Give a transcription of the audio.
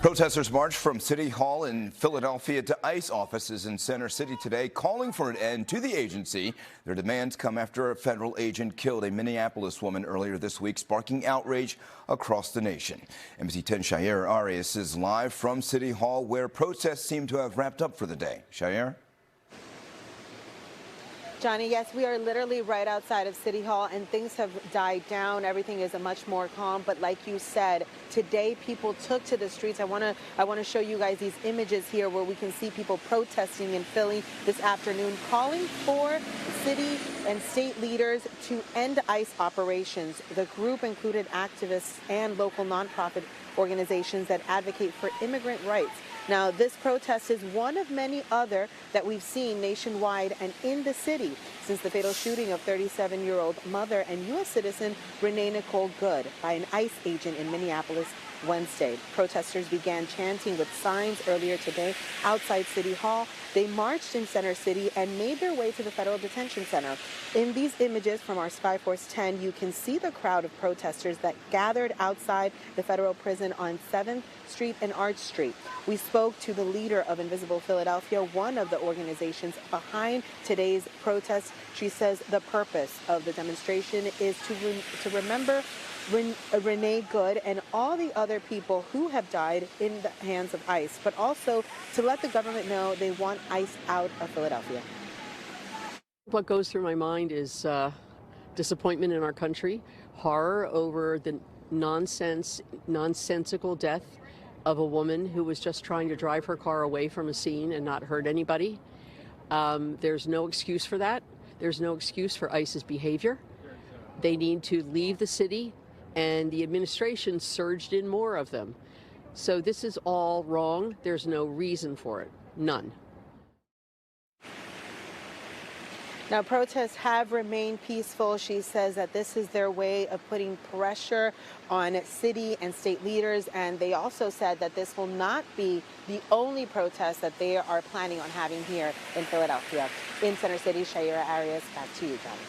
Protesters marched from City Hall in Philadelphia to ICE offices in Center City today, calling for an end to the agency. Their demands come after a federal agent killed a Minneapolis woman earlier this week, sparking outrage across the nation. NBC 10 Shaira Arias is live from City Hall, where protests seem to have wrapped up for the day. Shaira? Johnny, yes, we are literally right outside of City Hall, and things have died down. Everything is a much more calm. But like you said, today people took to the streets. I want to show you guys these images here where we can see people protesting in Philly this afternoon, calling for city and state leaders to end ICE operations. The group included activists and local nonprofit organizations that advocate for immigrant rights. Now, this protest is one of many other that we've seen nationwide and in the city since the fatal shooting of 37-year-old mother and U.S. citizen Renee Nicole Good by an ICE agent in Minneapolis Wednesday. Protesters began chanting with signs earlier today outside City Hall. They marched in Center City and made their way to the Federal Detention Center. In these images from our Skyforce 10, you can see the crowd of protesters that gathered outside the federal prison on 7th Street and Arch Street. We spoke to the leader of Invisible Philadelphia, one of the organizations behind today's protest. She says the purpose of the demonstration is to remember Renee Good and all the other people who have died in the hands of ICE, but also to let the government know they want ICE out of Philadelphia. What goes through my mind is disappointment in our country, horror over the nonsensical death of a woman who was just trying to drive her car away from a scene and not hurt anybody. There's no excuse for that. There's no excuse for ICE's behavior. They need to leave the city, and the administration surged in more of them. So this is all wrong. There's no reason for it. None. Now, protests have remained peaceful. She says that this is their way of putting pressure on city and state leaders. And they also said that this will not be the only protest that they are planning on having here in Philadelphia. In Center City, Shaira Arias, back to you, Johnny.